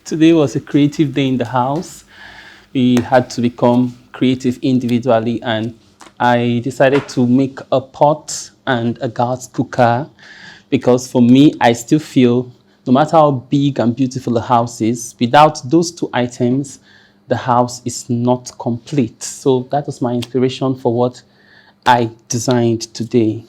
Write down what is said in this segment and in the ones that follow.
Today was a creative day in the house. We had to become creative individually, and I decided to make a pot and a gas cooker because for me, I still feel no matter how big and beautiful a house is, without those two items, the house is not complete. So that was my inspiration for what I designed today.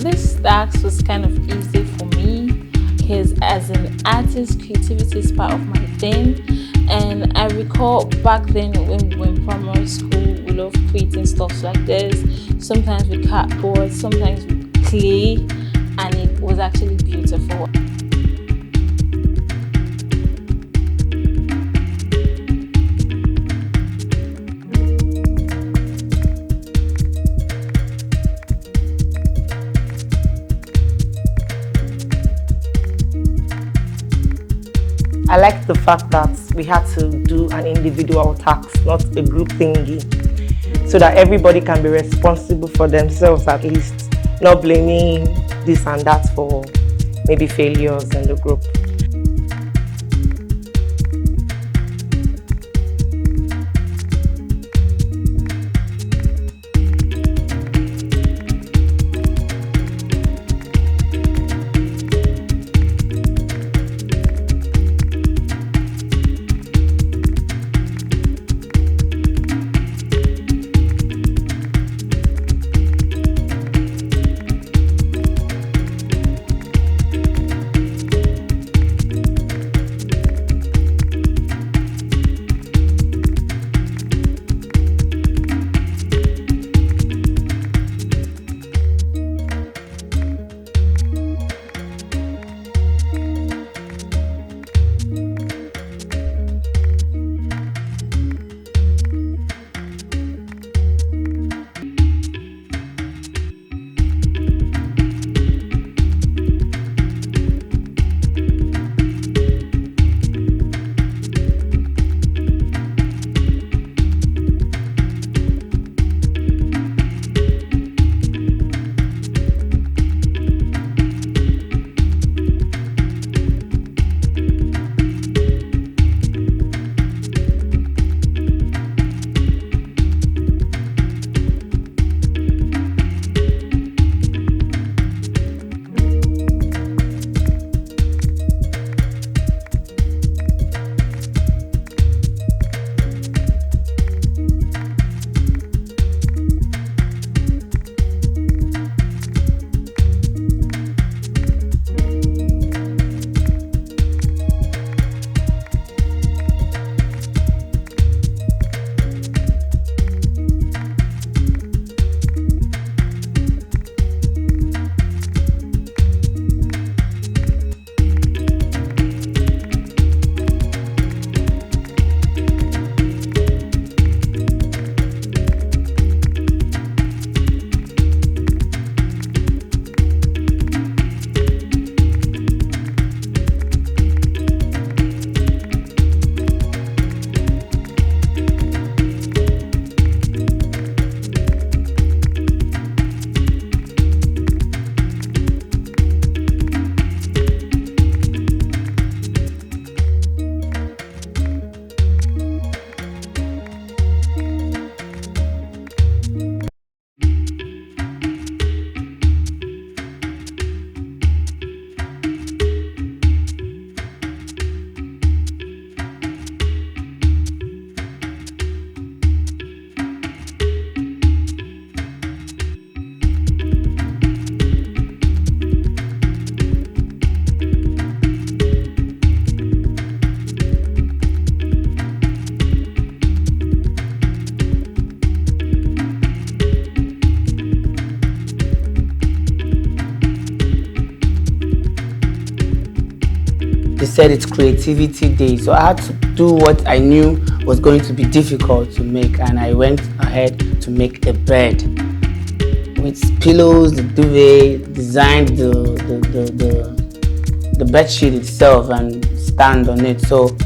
This task was kind of easy for me because as an artist, creativity is part of my thing. And I recall back then when we were in primary school, we loved creating stuff like this. Sometimes with cardboard, sometimes with clay, and it was actually beautiful. I like the fact that we had to do an individual task, not a group thingy, so that everybody can be responsible for themselves at least, not blaming this and that for maybe failures in the group. They said it's creativity day, so I had to do what I knew was going to be difficult to make, and I went ahead to make a bed. with pillows, the duvet, designed the bed sheet itself and stand on it. So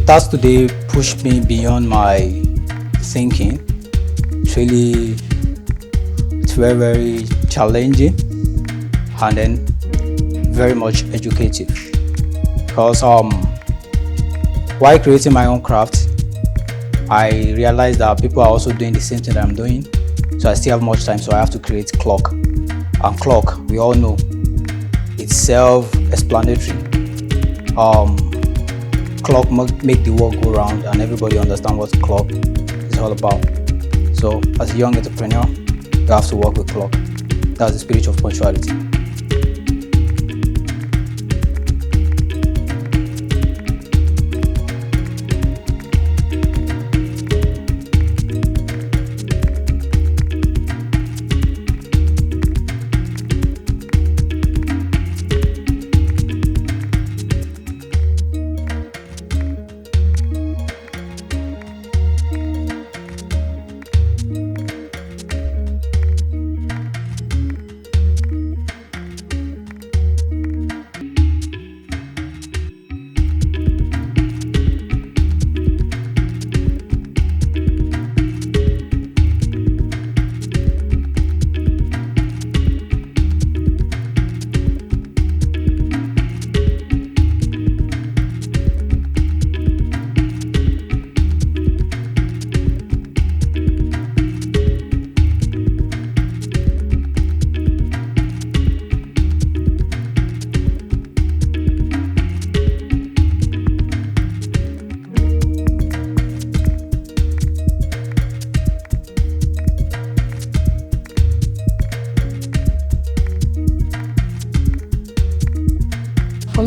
task today pushed me beyond my thinking. It's very challenging and then very much educative. Because while creating my own craft, I realized that people are also doing the same thing that I'm doing. So I still have much time, so I have to create clock. And clock, we all know, it's self-explanatory. Clock make the world go round, and everybody understand what clock is all about. So as a young entrepreneur, you have to work with clock. That's the spirit of punctuality.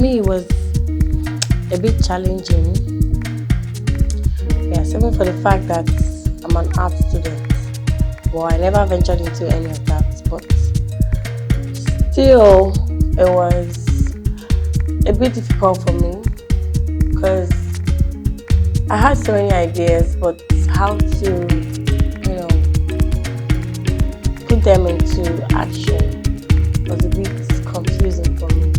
me, it was a bit challenging. Yes, even for the fact that I'm an art student. Well, I never ventured into any of that, but still, it was a bit difficult for me because I had so many ideas, but how to, put them into action was a bit confusing for me.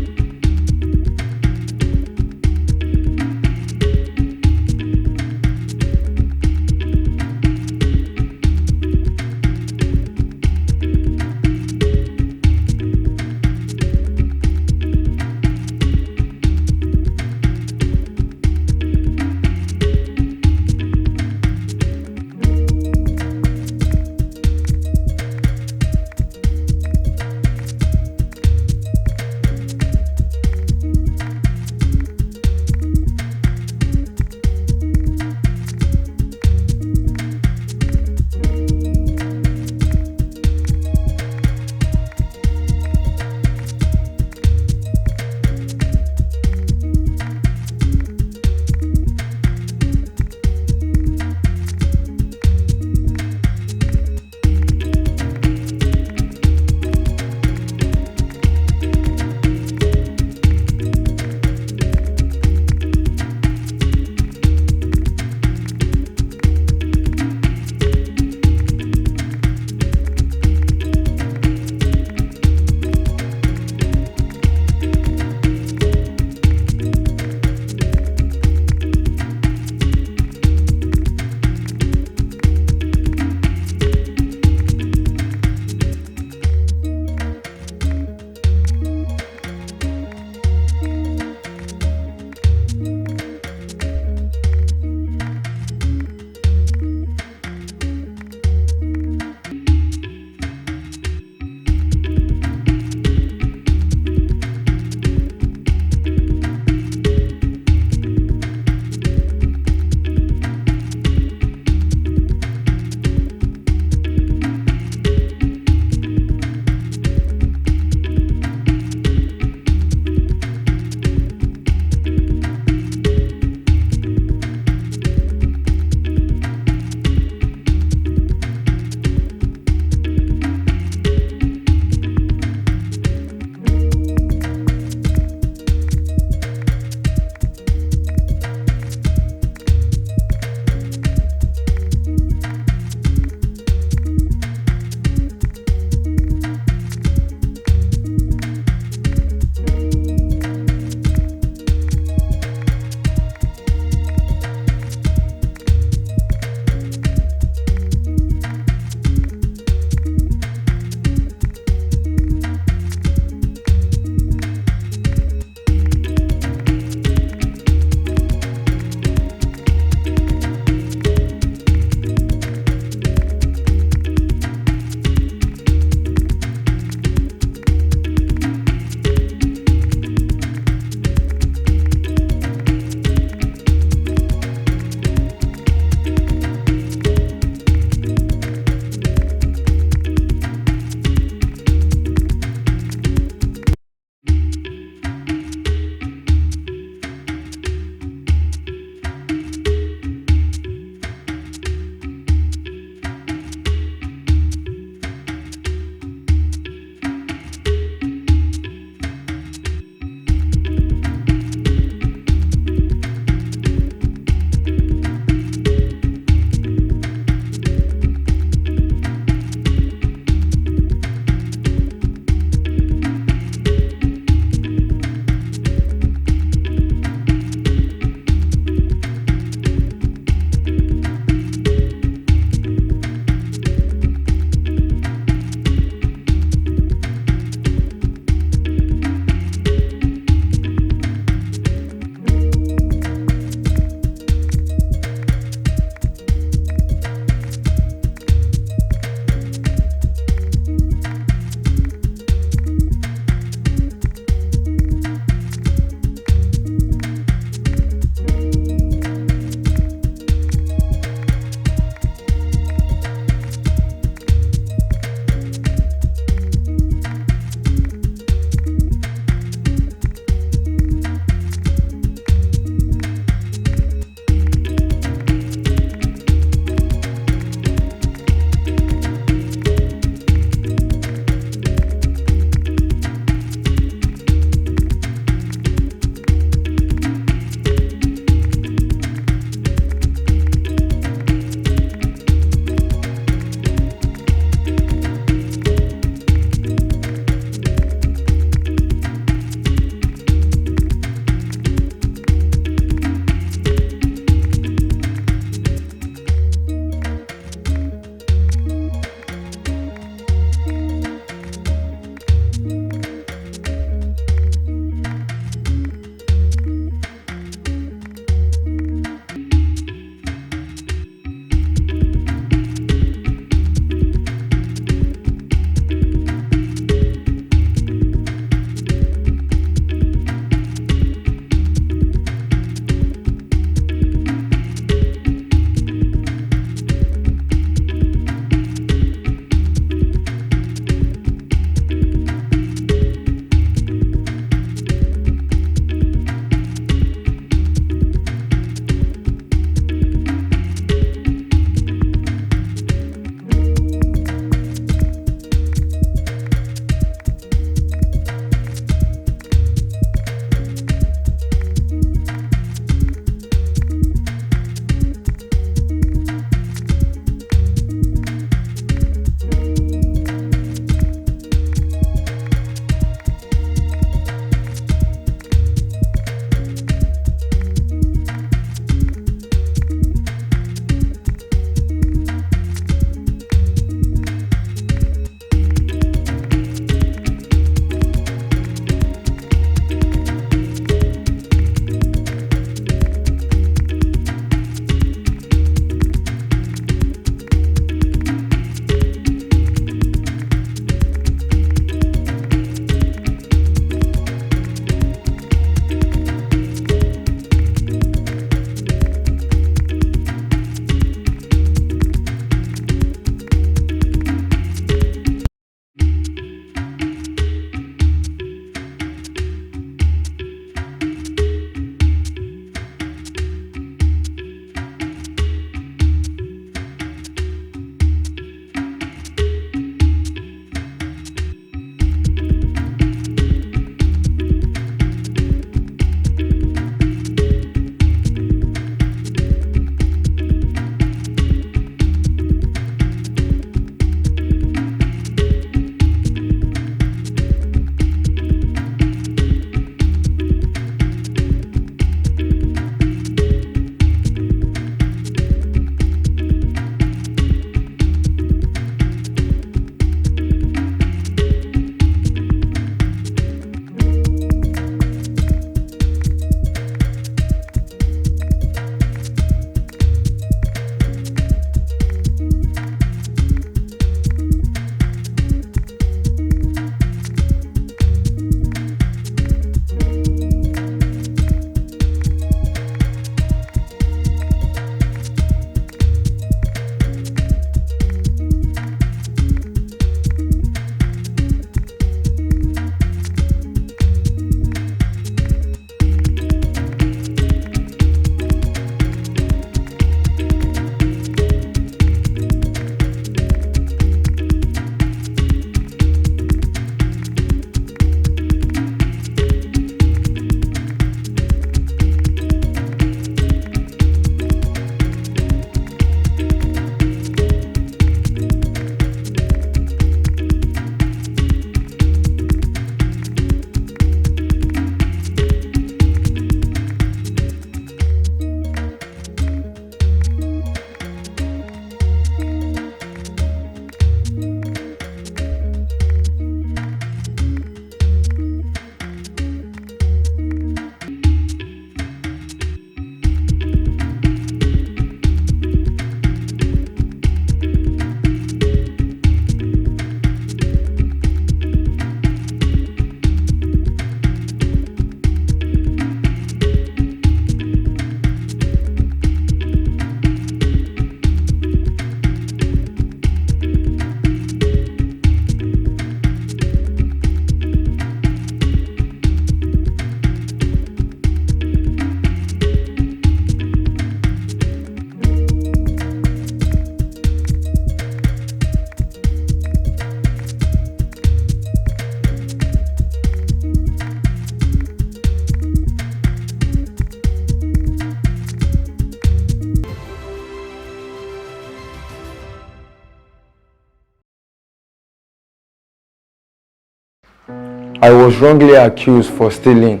I was wrongly accused for stealing,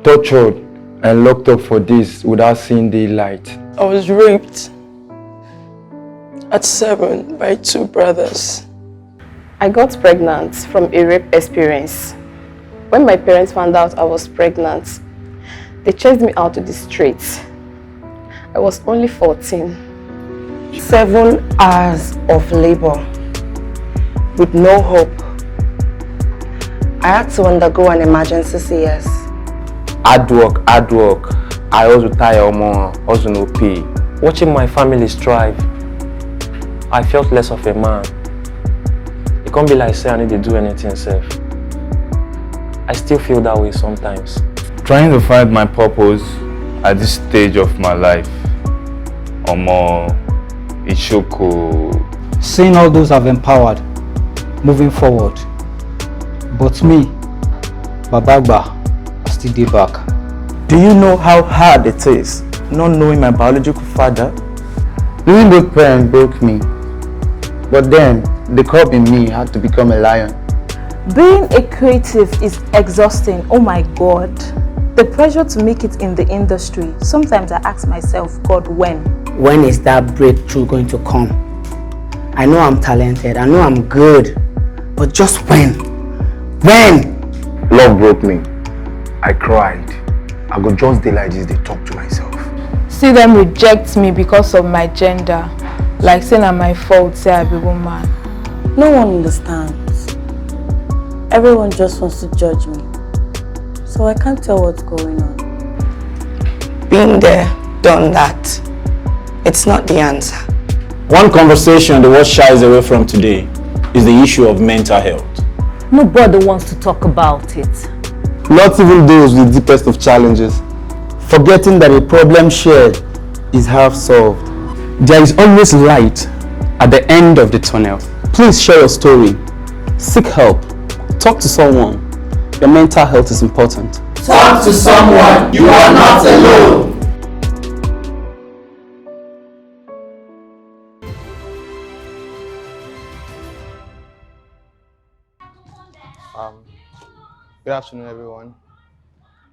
tortured, and locked up for this without seeing daylight. I was raped at 7 by 2 brothers. I got pregnant from a rape experience. When my parents found out I was pregnant, they chased me out to the streets. I was only 14. 7 hours of labor with no hope. I had to undergo an emergency CS. Hard work. I also tire more, also no pay. Watching my family strive, I felt less of a man. It can't be like say I need to do anything self. I still feel that way sometimes. Trying to find my purpose at this stage of my life. Omo, Ishoko. Seeing all those I've empowered, moving forward. But me, Babagba, I still dey back. Do you know how hard it is not knowing my biological father? Losing both parents broke me. But then, the cub in me had to become a lion. Being a creative is exhausting. Oh my God. The pressure to make it in the industry. Sometimes I ask myself, God, when? When is that breakthrough going to come? I know I'm talented, I know I'm good, but just when? When? Love broke me. I cried. I go just dey like this, they talk to myself. See them reject me because of my gender. Like saying I'm my fault, say I be woman. No one understands. Everyone just wants to judge me. So I can't tell what's going on. Been there, done that. It's not the answer. One conversation the world shies away from today is the issue of mental health. Nobody wants to talk about it. Not even those with the deepest of challenges. Forgetting that a problem shared is half solved. There is always light at the end of the tunnel. Please share your story. Seek help. Talk to someone. Your mental health is important. Talk to someone. You are not alone. Good afternoon, everyone.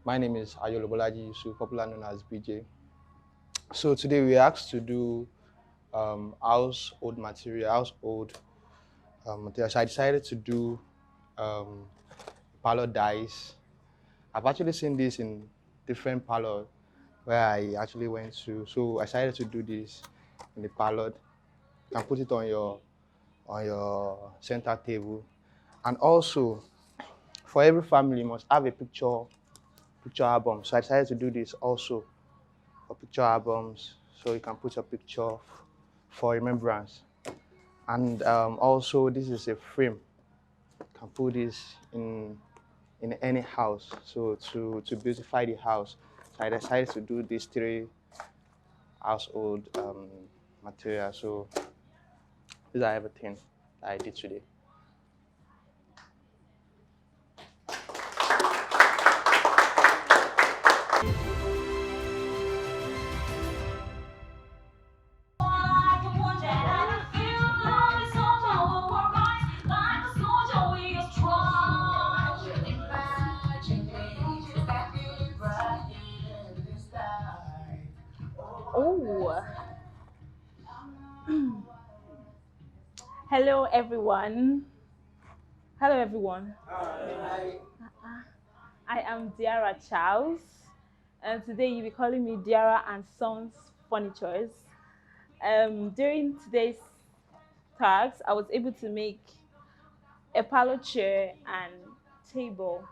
My name is Ayolo Bolaji Yusuf, popular known as BJ. So today we are asked to do household material. So I decided to do parlor dice. I've actually seen this in different parlor where I actually went to. So I decided to do this in the parlor. You can put it on your center table, and also for every family you must have a picture album. So I decided to do this also for picture albums, so you can put your picture for remembrance. And also this is a frame. You can put this in any house, so to beautify the house. So I decided to do these 3 household materials. So these are everything that I did today. Hello everyone. Hello everyone. Hi. I am Diara Charles, and today you'll be calling me Diara and Sons Furnitures. During today's task, I was able to make a parlor chair and table.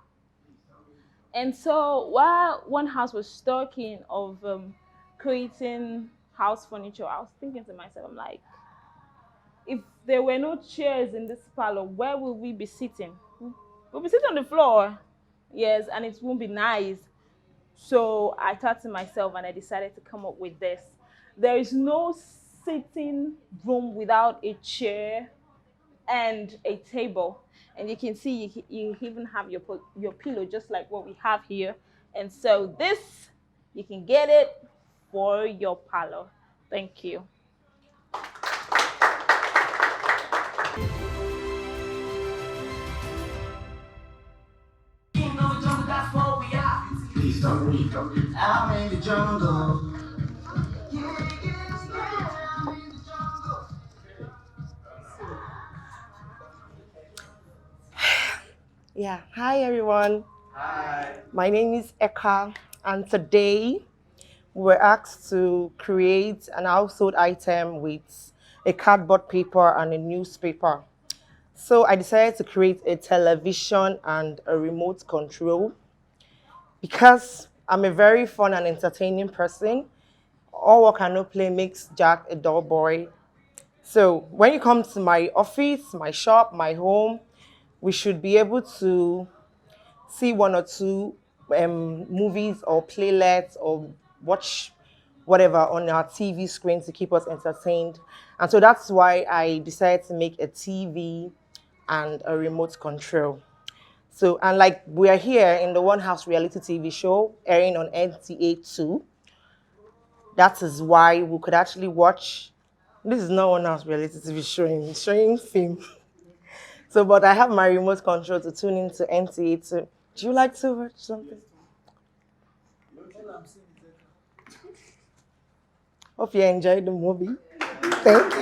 And so while one house was talking of creating house furniture, I was thinking to myself, I'm like, if there were no chairs in this parlor, where will we be sitting? We'll be sitting on the floor. Yes, and it won't be nice. So I thought to myself and I decided to come up with this. There is no sitting room without a chair and a table. And you can see you even have your pillow just like what we have here. And so this, you can get it for your parlor. Thank you. I'm in the jungle. Yeah, hi everyone. Hi. My name is Eka, and today we were asked to create an household item with a cardboard paper and a newspaper. So I decided to create a television and a remote control because I'm a very fun and entertaining person. All work and no play makes Jack a dull boy. So when you come to my office, my shop, my home, we should be able to see one or two movies or playlets or watch whatever on our TV screen to keep us entertained. And so that's why I decided to make a TV and a remote control. So, and like we are here in the One House reality TV show airing on NTA2, that is why we could actually watch. This is not One House reality TV showing, it's showing film. So, but I have my remote control to tune into NTA2. Do you like to watch something? Hope you enjoyed the movie. Thank you.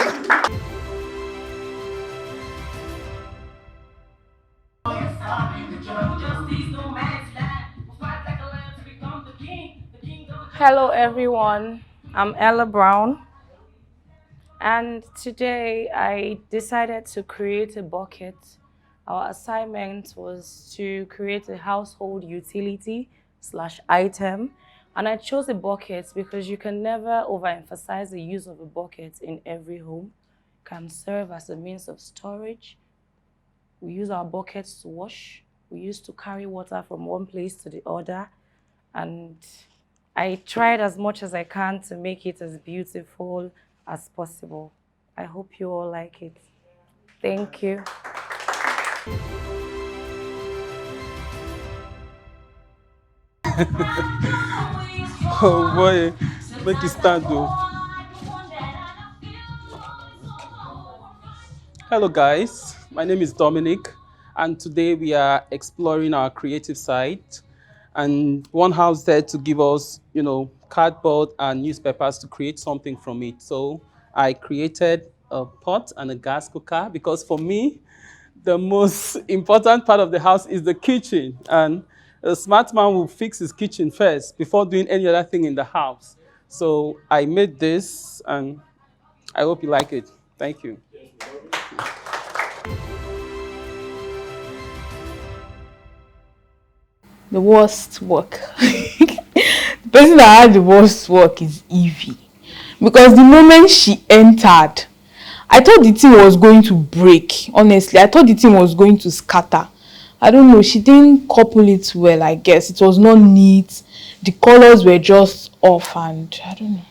Hello everyone, I'm Ella Brown, and today I decided to create a bucket. Our assignment was to create a household utility / item, and I chose a bucket because you can never overemphasize the use of a bucket in every home. It can serve as a means of storage. We use our buckets to wash. We used to carry water from one place to the other, and I tried as much as I can to make it as beautiful as possible. I hope you all like it. Thank you. Oh boy, make it stand though. Hello guys, my name is Dominic, and today we are exploring our creative side. And One House said to give us, cardboard and newspapers to create something from it. So I created a pot and a gas cooker because for me, the most important part of the house is the kitchen. And a smart man will fix his kitchen first before doing any other thing in the house. So I made this, and I hope you like it. Thank you. The worst work. The person that had the worst work is Evie. Because the moment she entered, I thought the thing was going to break. Honestly, I thought the thing was going to scatter. I don't know, she didn't couple it well, I guess. It was not neat. The colors were just off, and I don't know.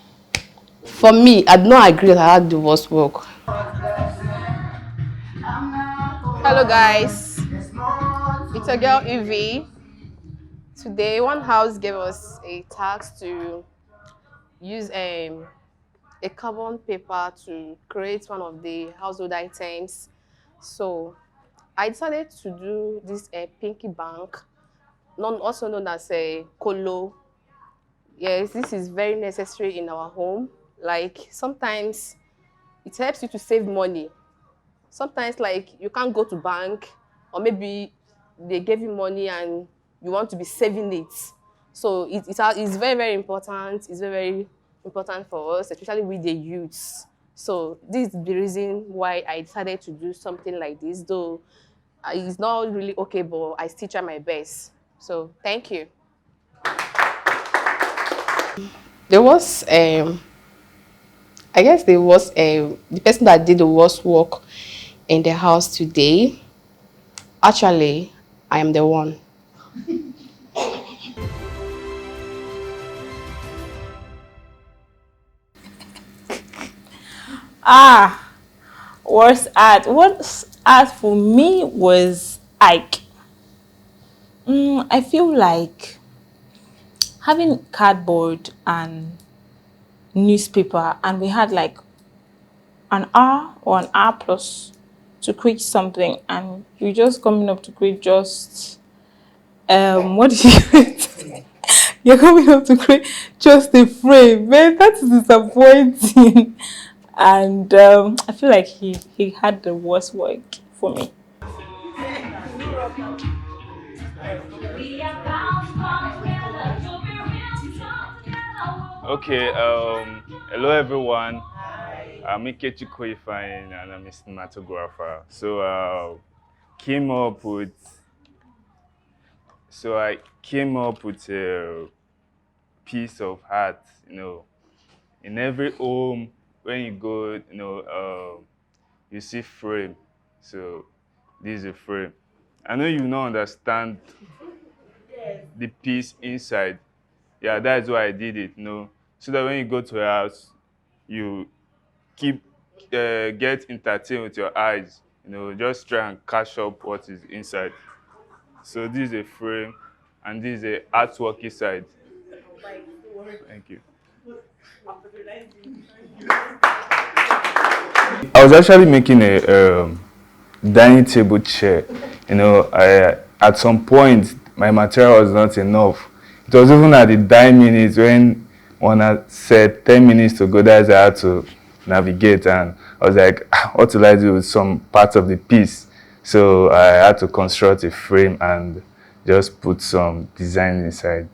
For me, I do not agree that I had the worst work. Hello guys, it's your girl Evie. Today, One House gave us a task to use a carbon paper to create one of the household items. So I decided to do this pinky bank, also known as a colo. Yes, this is very necessary in our home. Like sometimes it helps you to save money. Sometimes like you can't go to bank, or maybe they gave you money and you want to be saving it. So it's very, very important. It's very, very important for us, especially with the youths. So this is the reason why I decided to do something like this, though it's not really okay, but I still try my best. So thank you. There was, I guess there was the person that did the worst work in the house today. Actually, I am the one. Worst art. Worst art for me was Ike. I feel like having cardboard and newspaper, and we had like an hour or an hour plus to create something, and you're just coming up to create just what do you You're coming up to create just a frame, man. That is disappointing. And I feel like he had the worst work for me. Okay, hello everyone. I'm Ikechi Koifine and I'm a cinematographer. I came up with a piece of art, in every home when you go, you see frame. So this is a frame. I know you don't understand the piece inside. Yeah, that's why I did it, so that when you go to a house, you get entertained with your eyes, just try and catch up what is inside. So this is a frame, and this is a artwork inside. Thank you. I was actually making a dining table chair. At some point, my material was not enough. It was even at the 9 minutes when one had said 10 minutes to go, that's I had to navigate, and I was like, what will I do with some parts of the piece? So I had to construct a frame and just put some design inside.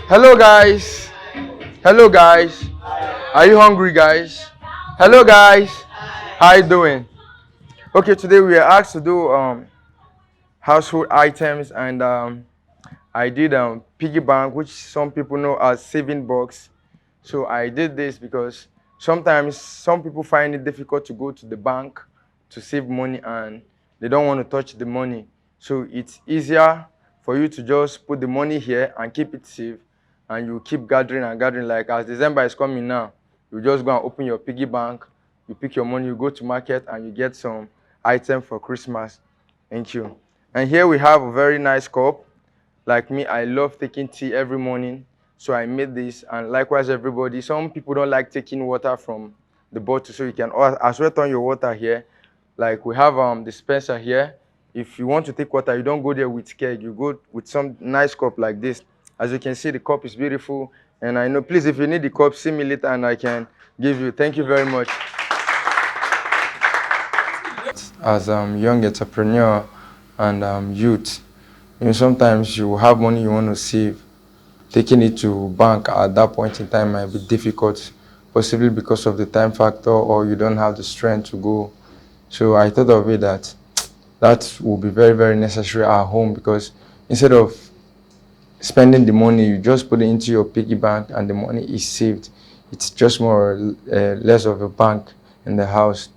Hello guys. Hello guys. Are you hungry guys? Hello guys. How you doing? Okay, today we are asked to do household items, and I did piggy bank, which some people know as saving box. So I did this because sometimes some people find it difficult to go to the bank to save money and they don't want to touch the money. So it's easier for you to just put the money here and keep it safe, and you keep gathering and gathering. Like as December is coming now, you just go and open your piggy bank, you pick your money, you go to market and you get some item for Christmas. Thank you. And here we have a very nice cup. Like me, I love taking tea every morning, so I made this. And likewise everybody, some people don't like taking water from the bottle, so you can as well turn your water here. Like we have dispenser here. If you want to take water, you don't go there with keg, you go with some nice cup like this. As you can see, the cup is beautiful. And I know, please, if you need the cup, see me later and I can give you. Thank you very much. As a young entrepreneur and youth, sometimes you have money you want to save. Taking it to bank at that point in time might be difficult, possibly because of the time factor, or you don't have the strength to go. So I thought of it that will be very, very necessary at home, because instead of spending the money, you just put it into your piggy bank and the money is saved. It's just more or less of a bank in the house.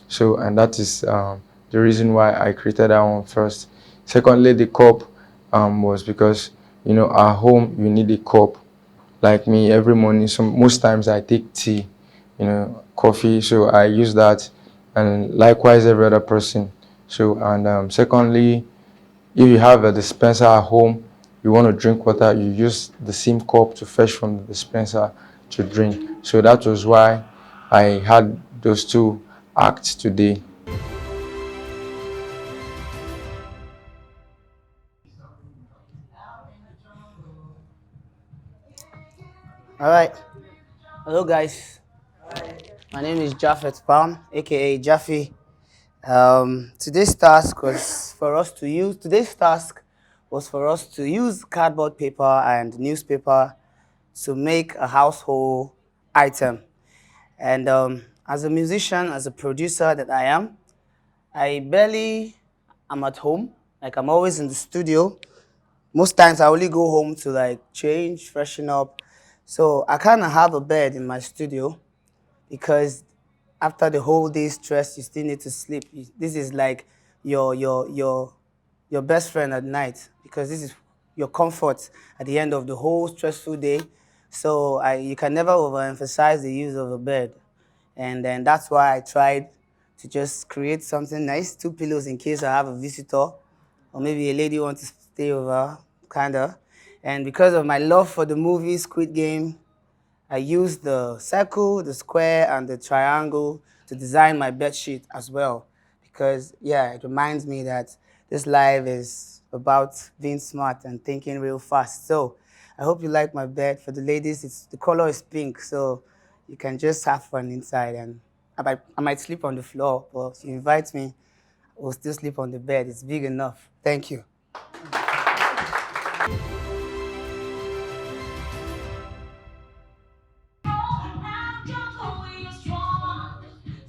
So, and that is the reason why I created that one first. Secondly, the cup was because, at home you need a cup. Like me, every morning, most times I take tea, coffee, so I use that, and likewise every other person. So, and secondly, if you have a dispenser at home, you want to drink water, you use the same cup to fetch from the dispenser to drink. So that was why I had those two acts today. All right. Hello, guys. My name is Japheth Palm, aka Jaffe. Today's task was for us to use cardboard paper and newspaper to make a household item. And as a musician, as a producer that I am, I barely am at home. Like, I'm always in the studio. Most times I only go home to like change, freshen up. So I kind of have a bed in my studio, because after the whole day stress, you still need to sleep. This is like your best friend at night, because this is your comfort at the end of the whole stressful day. So you can never overemphasize the use of a bed. And then that's why I tried to just create something nice, 2 pillows in case I have a visitor, or maybe a lady wants to stay over, kinda. And because of my love for the movie Squid Game, I used the circle, the square, and the triangle to design my bed sheet as well. Because, yeah, it reminds me that this life is about being smart and thinking real fast. So I hope you like my bed. For the ladies, the color is pink, so you can just have fun inside. And I might sleep on the floor, but if you invite me, I will still sleep on the bed. It's big enough. Thank you.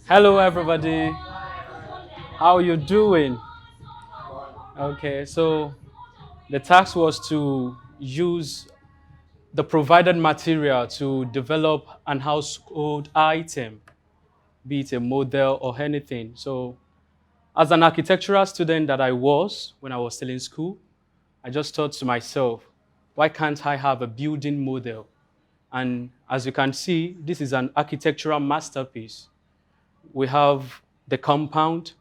Hello everybody, how you doing? Okay, so the task was to use the provided material to develop an household item, be it a model or anything. So as an architectural student that I was when I was still in school, I just thought to myself, why can't I have a building model? And as you can see, this is an architectural masterpiece. We have the compound,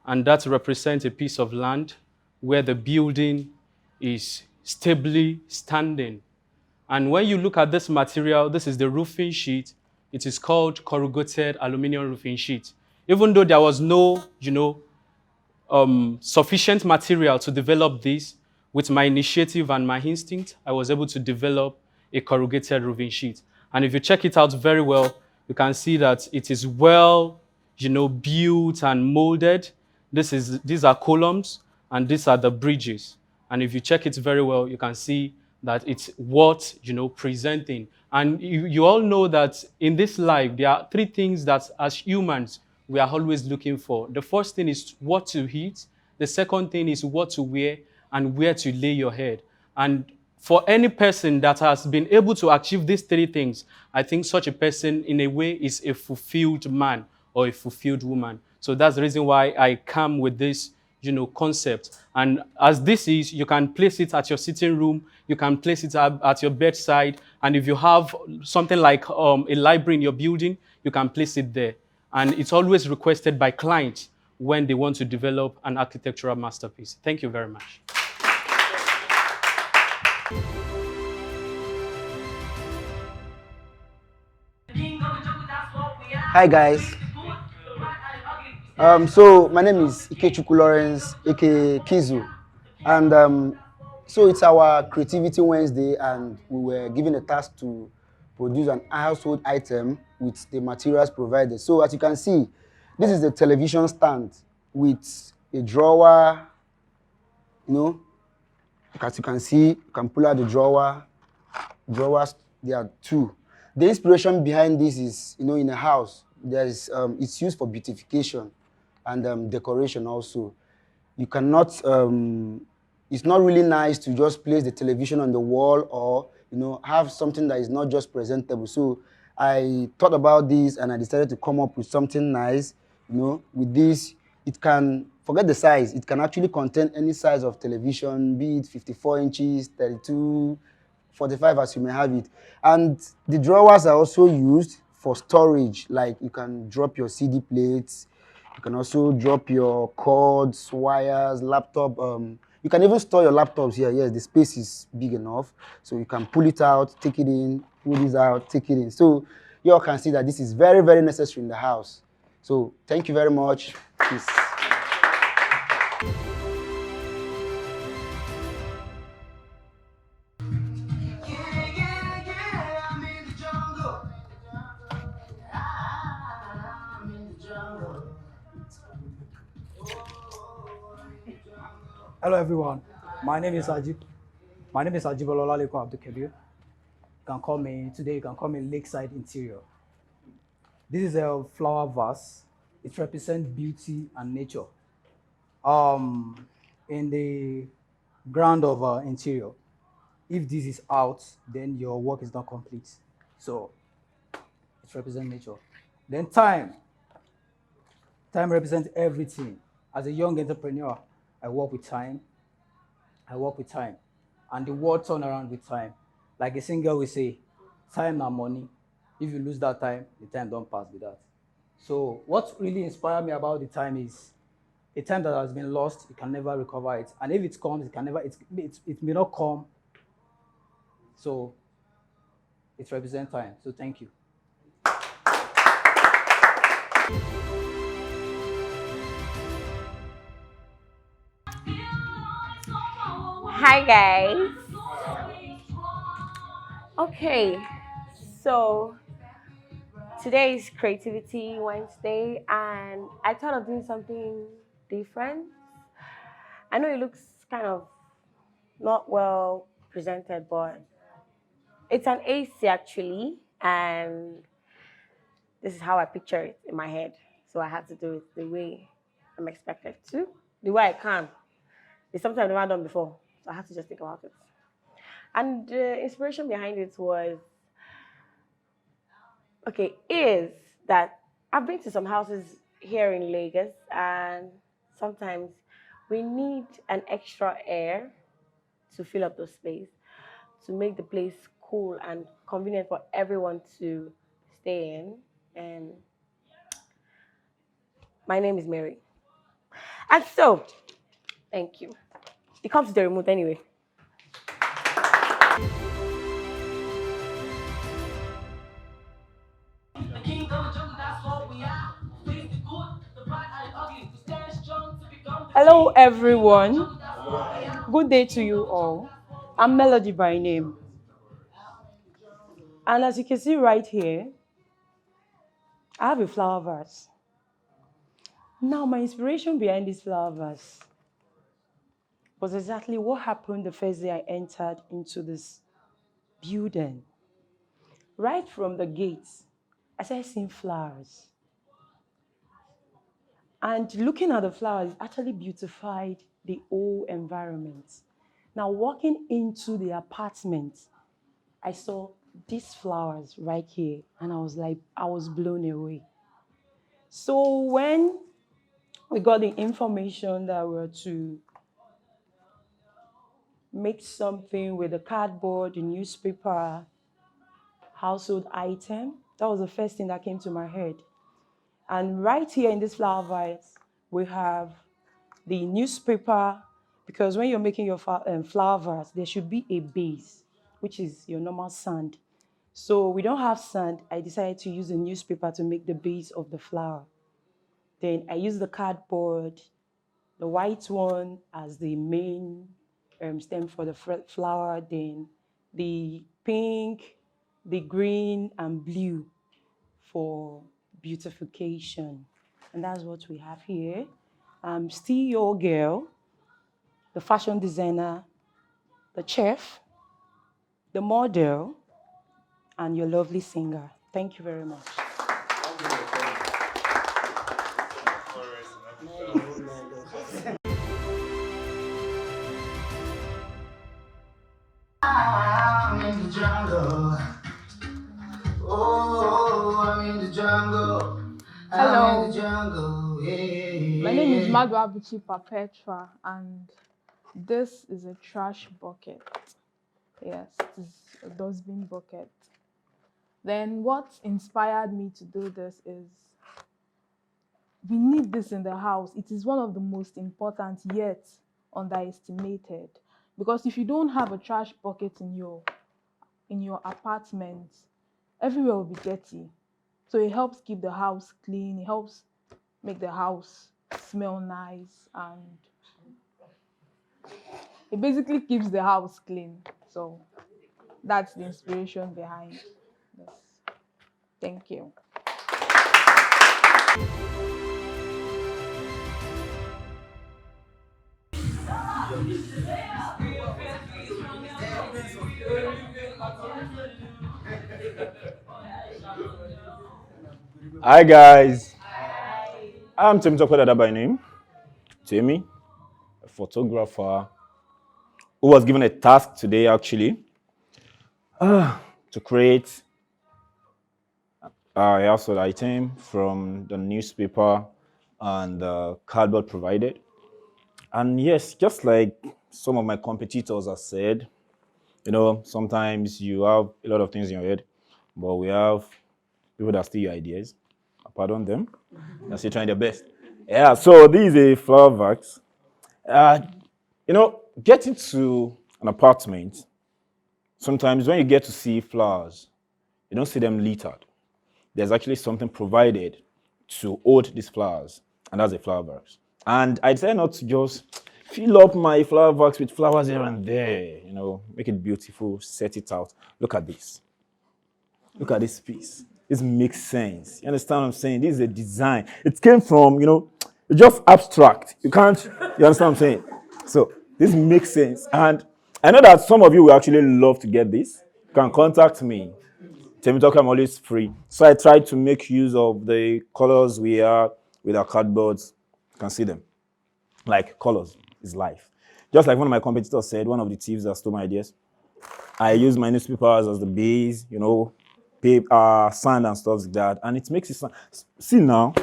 and that represents a piece of land where the building is stably standing. And when you look at this material, this is the roofing sheet. It is called corrugated aluminum roofing sheet. Even though there was no, sufficient material to develop this, with my initiative and my instinct, I was able to develop a corrugated roofing sheet. And if you check it out very well, you can see that it is well, built and molded. These are columns, and these are the bridges. And if you check it very well, you can see that it's what, presenting. And you all know that in this life, there are three things that as humans, we are always looking for. The first thing is what to eat. The second thing is what to wear and where to lay your head. And for any person that has been able to achieve these three things, I think such a person in a way is a fulfilled man or a fulfilled woman. So that's the reason why I come with this concept. And as this is, you can place it at your sitting room, you can place it at your bedside, and if you have something like a library in your building, you can place it there. And it's always requested by clients when they want to develop an architectural masterpiece. Thank you very much. Hi guys. So my name is Ikechukwu Lawrence, aka Kizu, and so it's our Creativity Wednesday, and we were given a task to produce an household item with the materials provided. So as you can see, this is a television stand with a drawer. As you can see, you can pull out the drawer. Drawers, there are two. The inspiration behind this is, in a house, it's used for beautification and decoration also. You cannot, it's not really nice to just place the television on the wall or, have something that is not just presentable. So I thought about this and I decided to come up with something nice. With this, it can, forget the size, it can actually contain any size of television, be it 54 inches, 32, 45 as you may have it. And the drawers are also used for storage, like you can drop your CD plates, you can also drop your cords, wires, laptop. You can even store your laptops here. Yes, the space is big enough. So you can pull it out, take it in, pull this out, take it in. So you all can see that this is very, very necessary in the house. So thank you very much. Peace. Hello everyone. My name is Ajib Ololale Abdulkabir. You can call me Lakeside Interior. This is a flower vase. It represents beauty and nature. In the ground of interior, if this is out, then your work is not complete. So it represents nature. Then time. Time represents everything. As a young entrepreneur, I work with time. And the world turn around with time. Like a singer will say, time na money. If you lose that time, the time don't pass with that. So what really inspired me about the time is a time that has been lost, you can never recover it. And if it comes, it may not come. So it represents time. So thank you. Hi guys. Okay, so today is Creativity Wednesday and I thought of doing something different. I know it looks kind of not well presented, but it's an AC actually, and this is how I picture it in my head. So I had to do it the way I'm expected to, the way I can. It's something I've never done before, so I had to just think about it. And the inspiration behind it was, is that I've been to some houses here in Lagos, and sometimes we need an extra air to fill up the space, to make the place cool and convenient for everyone to stay in. And my name is Mary. And so, thank you. It comes to the remote anyway. Hello everyone. Good day to you all. I'm Melody by name. And as you can see right here, I have a flower vase. Now my inspiration behind this flower vase was exactly what happened the first day I entered into this building. Right from the gates, I started seeing flowers. And looking at the flowers actually beautified the whole environment. Now, walking into the apartment, I saw these flowers right here, and I was blown away. So when we got the information that we were to make something with the cardboard, the newspaper, household item, that was the first thing that came to my head. And right here in this flower vase, we have the newspaper, because when you're making your flower vase, there should be a base, which is your normal sand. So we don't have sand. I decided to use a newspaper to make the base of the flower. Then I used the cardboard, the white one as the main stem for the flower, then the pink, the green, and blue for beautification. And that's what we have here. I'm still your girl, the fashion designer, the chef, the model, and your lovely singer. Thank you very much. I'm in the jungle. Oh, I'm in the jungle. Hello. I'm in the jungle. Yeah. My name is Madwa Abuchi Perpetua, and this is a trash bucket. Yes, it is a dustbin bucket. Then what inspired me to do this is we need this in the house. It is one of the most important yet underestimated, because if you don't have a trash bucket in your apartment, everywhere will be dirty. So it helps keep the house clean. It helps make the house smell nice, and it basically keeps the house clean. So that's the inspiration behind this. Thank you. Hi guys. I'm Tim Tokodada by name. Timmy, a photographer who was given a task today actually to create a household item from the newspaper and the cardboard provided. And yes, just like some of my competitors have said, sometimes you have a lot of things in your head, but we have people that steal your ideas. Pardon them. They're still trying their best. Yeah, so this is a flower vase. Getting to an apartment, sometimes when you get to see flowers, you don't see them littered. There's actually something provided to hold these flowers, and that's a flower box. And I decided not to just fill up my flower box with flowers here and there, you know, make it beautiful, set it out. Look at this. Look at this piece. This makes sense. You understand what I'm saying? This is a design. It came from, you know, it's just abstract. You understand what I'm saying? So this makes sense. And I know that some of you will actually love to get this. You can contact me. Temitoke, I'm always free. So I tried to make use of the colors we are with our cardboards. You can see them. Like colors is life. Just like one of my competitors said, one of the thieves that stole my ideas, I use my newspapers as the base, you know, paper, sand and stuff like that. And it makes it stand. See now,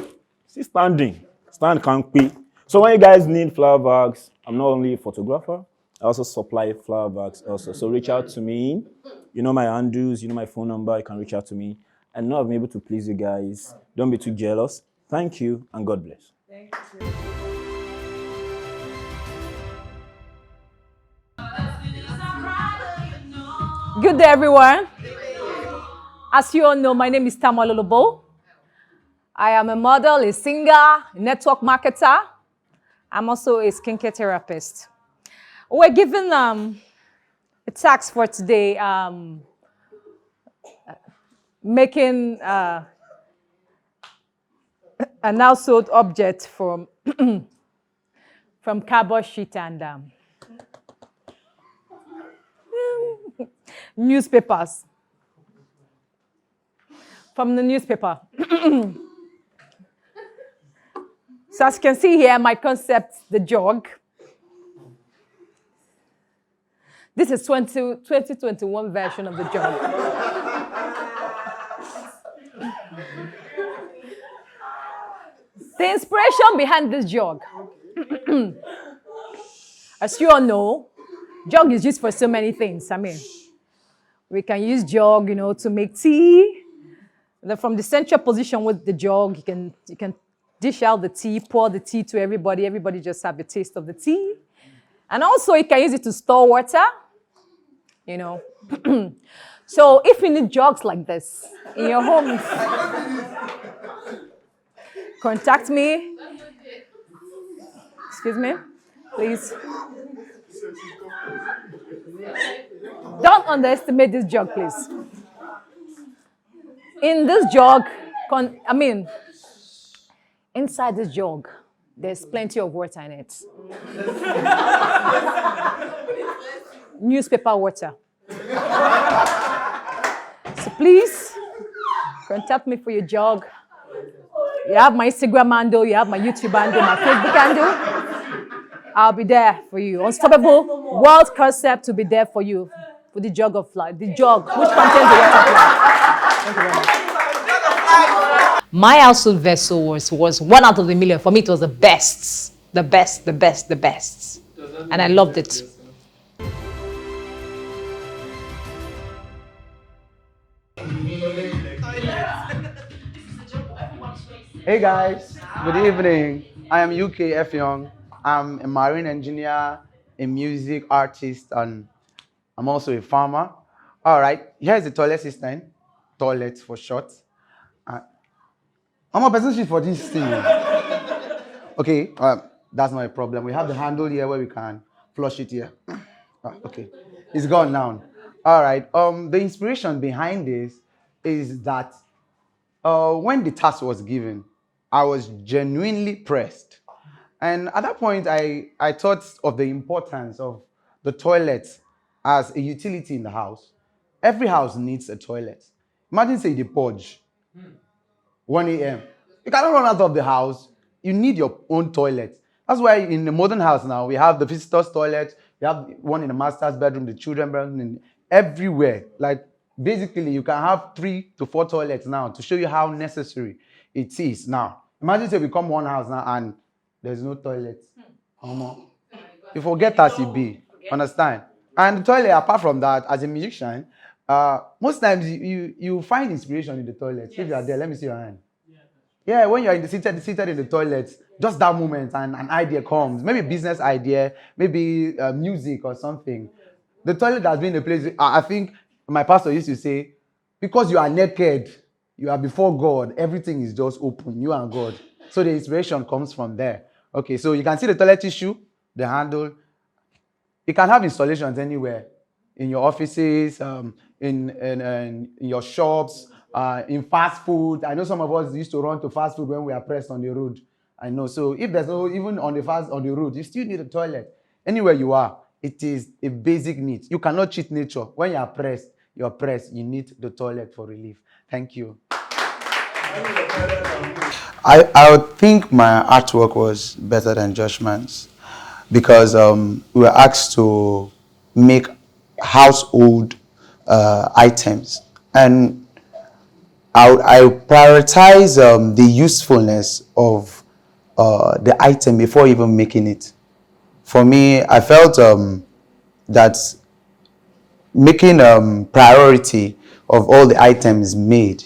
see standing. Stand can't pay. So when you guys need flower bags, I'm not only a photographer, I also supply flower bags also. So reach out to me. You know my handles, you know my phone number, you can reach out to me. I know I'm able to please you guys. Don't be too jealous. Thank you and God bless. Thank you. Good day, everyone. As you all know, my name is Tamu Alolobo. I am a model, a singer, a network marketer. I'm also a skincare therapist. We're given a task for today, making an household object from cardboard sheet and newspapers. From the newspaper. So as you can see here, my concept, the jog. This is 2021 version of the jog. The inspiration behind this jog. As you all know, jog is used for so many things. I mean, we can use jog, you know, to make tea. Then from the central position with the jug, you can dish out the tea, pour the tea to everybody. Everybody just have a taste of the tea. And also you can use it to store water, you know. So if you need jugs like this in your homes, contact me. Excuse me, please. Don't underestimate this jug, please. In this jug, inside this jug, there's plenty of water in it. Newspaper water. So please, contact me for your jug. You have my Instagram handle, you have my YouTube handle, my Facebook handle. I'll be there for you. Unstoppable World Concept will be there for you. For the jug of life, the jug, which contains the water plant. Thank you very much. My household vessel was 1 out of a million. For me, it was the best. The best. And I loved it. Hey guys, good evening. I am UK F. Young. I'm a marine engineer, a music artist, and I'm also a farmer. All right, here's the toilet system. Toilet for short. I'm a person sheet for this thing. Okay, that's not a problem. We have the handle here where we can flush it here. Okay, it's gone now. All right, the inspiration behind this is that when the task was given, I was genuinely pressed. And at that point, I thought of the importance of the toilet as a utility in the house. Every house needs a toilet. Imagine, say, the purge, 1 a.m. You cannot run out of the house. You need your own toilet. That's why in the modern house now, we have the visitor's toilet, we have one in the master's bedroom, the children's bedroom, and everywhere. Like, basically, you can have 3 to 4 toilets now to show you how necessary it is now. Imagine, say, we come one house now and there's no toilet. You forget as you be. Understand? And the toilet, apart from that, as a musician, most times you find inspiration in the toilet. Yes. If you are there, let me see your hand. Yeah, when you are seated in the toilet, just that moment and an idea comes. Maybe a business idea, maybe music or something. The toilet has been a place, I think my pastor used to say, because you are naked, you are before God, everything is just open, you and God. So the inspiration comes from there. Okay, so you can see the toilet tissue, the handle. You can have installations anywhere, in your offices, in your shops, in fast food. I know some of us used to run to fast food when we are pressed on the road. I know. So if there's no, even on the road, you still need a toilet. Anywhere you are, it is a basic need. You cannot cheat nature. When you are pressed, you're pressed. You need the toilet for relief. Thank you. I would think my artwork was better than Josh Mann's because we were asked to make household items, and I prioritize the usefulness of the item before even making it. For me, I felt that making priority of all the items made,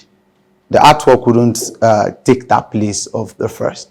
the artwork wouldn't take that place of the first.